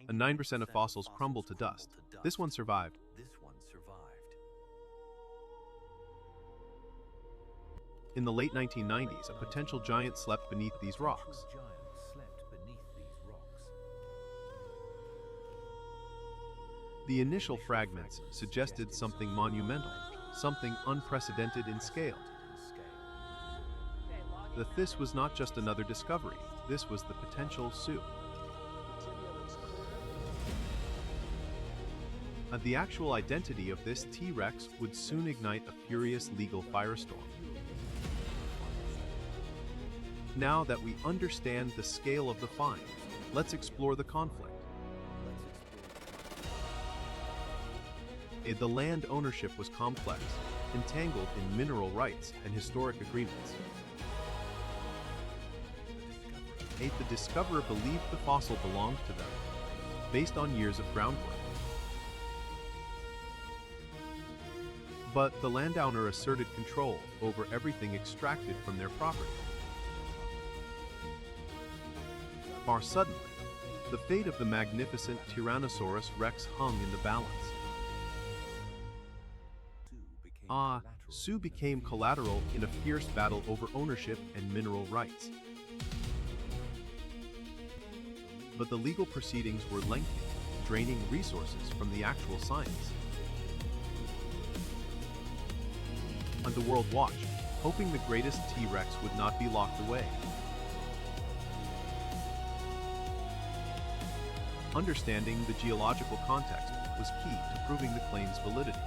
and 9% of fossils crumble to dust. This one survived. In the late 1990s, a potential giant slept beneath these rocks. The initial fragments suggested something monumental, something unprecedented in scale. That this was not just another discovery, this was the potential zoo. And the actual identity of this T-Rex would soon ignite a furious legal firestorm. Now that we understand the scale of the find, let's explore the conflict. The land ownership was complex, entangled in mineral rights and historic agreements. The discoverer believed the fossil belonged to them, based on years of groundwork. But the landowner asserted control over everything extracted from their property. Far suddenly, the fate of the magnificent Tyrannosaurus Rex hung in the balance. Zoo became collateral in a fierce battle over ownership and mineral rights. But the legal proceedings were lengthy, draining resources from the actual science. And the world watched, hoping the greatest T-Rex would not be locked away. Understanding the geological context was key to proving the claim's validity.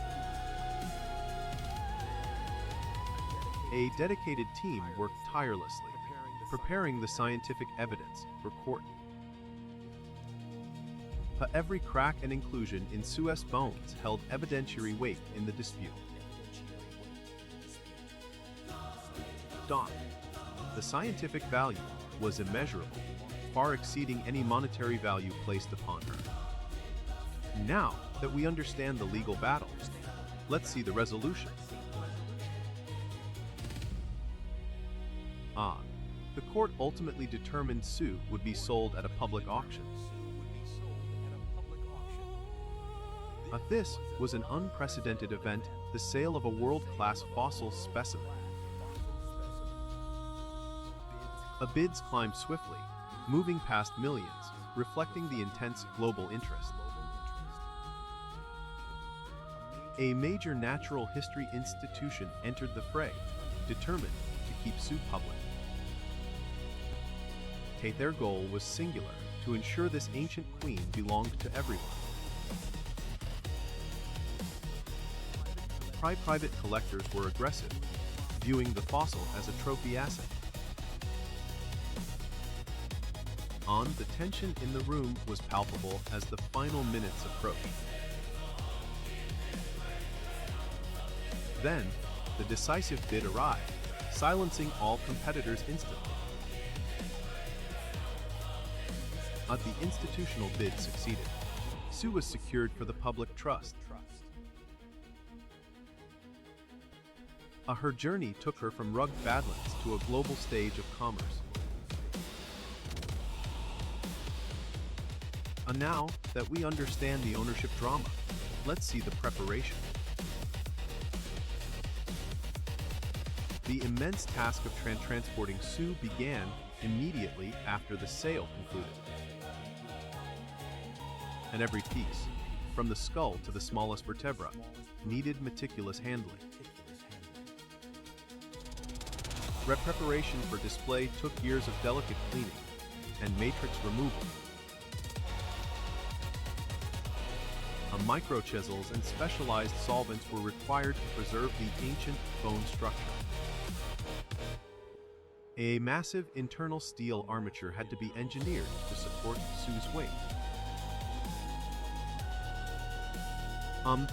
A dedicated team worked tirelessly, preparing the scientific evidence for court. Every crack and inclusion in Su's bones held evidentiary weight in the dispute. The scientific value was immeasurable, far exceeding any monetary value placed upon her. Now that we understand the legal battle, let's see the resolution. The court ultimately determined Su would be sold at a public auction. This was an unprecedented event, the sale of a world-class fossil specimen. Bids climbed swiftly, moving past millions, reflecting the intense global interest. A major natural history institution entered the fray, determined to keep Su public. Their goal was singular, to ensure this ancient queen belonged to everyone. Private collectors were aggressive, viewing the fossil as a trophy asset. The tension in the room was palpable as the final minutes approached. Then, the decisive bid arrived, silencing all competitors instantly. The institutional bid succeeded. Su was secured for the public trust. Her journey took her from rugged badlands to a global stage of commerce. Now that we understand the ownership drama, let's see the preparation. The immense task of transporting Su began immediately after the sale concluded. And every piece, from the skull to the smallest vertebra, needed meticulous handling. Preparation for display took years of delicate cleaning and matrix removal. Micro-chisels and specialized solvents were required to preserve the ancient bone structure. A massive internal steel armature had to be engineered to support Su's weight.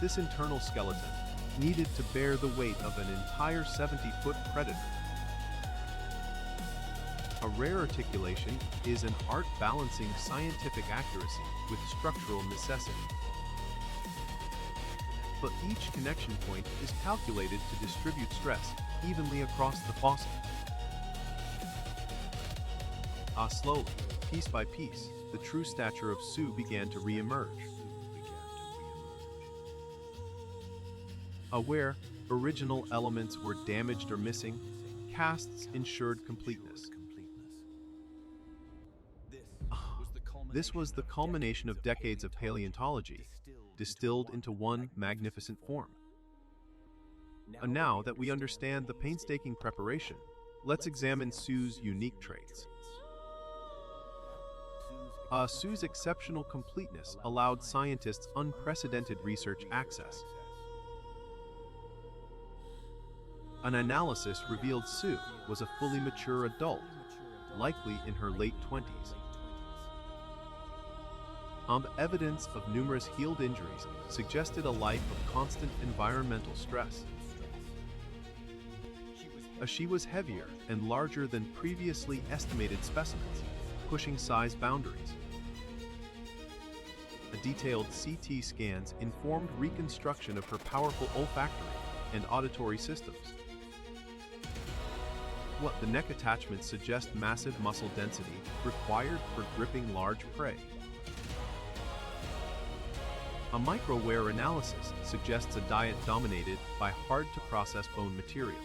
This internal skeleton needed to bear the weight of an entire 70-foot predator. A rare articulation is an art balancing scientific accuracy with structural necessity. But each connection point is calculated to distribute stress evenly across the fossil. Slowly, piece by piece, the true stature of Su began to re-emerge. Where original elements were damaged or missing, casts ensured completeness. This was the culmination of decades of paleontology, distilled into one magnificent form. Now that we understand the painstaking preparation, let's examine Su's unique traits. Su's exceptional completeness allowed scientists unprecedented research access. An analysis revealed Su was a fully mature adult, likely in her late 20s. Evidence of numerous healed injuries suggested a life of constant environmental stress. She was heavier and larger than previously estimated specimens, pushing size boundaries. Detailed CT scans informed reconstruction of her powerful olfactory and auditory systems. The neck attachments suggest massive muscle density required for gripping large prey. A microwear analysis suggests a diet dominated by hard-to-process bone material.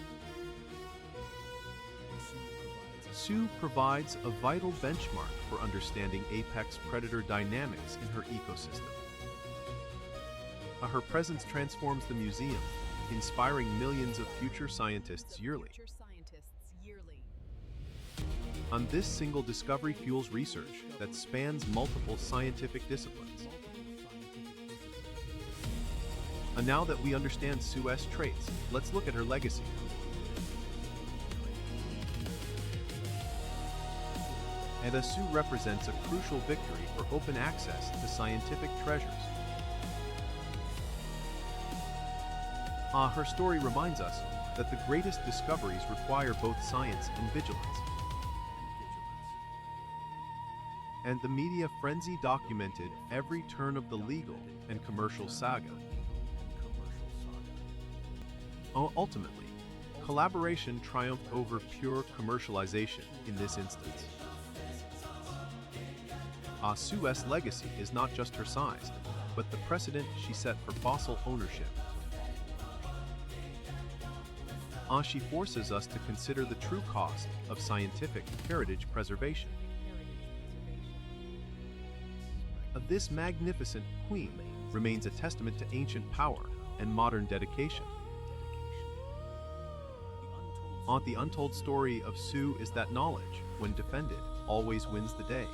Su provides a vital benchmark for understanding apex predator dynamics in her ecosystem. Her presence transforms the museum, inspiring millions of future scientists yearly. This single discovery fuels research that spans multiple scientific disciplines. Now that we understand Su's traits, let's look at her legacy. Su represents a crucial victory for open access to scientific treasures. Her story reminds us that the greatest discoveries require both science and vigilance. And the media frenzy documented every turn of the legal and commercial saga. Ultimately, collaboration triumphed over pure commercialization in this instance. Su's legacy is not just her size, but the precedent she set for fossil ownership. She forces us to consider the true cost of scientific heritage preservation. This magnificent queen remains a testament to ancient power and modern dedication. The untold story of Su is that knowledge, when defended, always wins the day.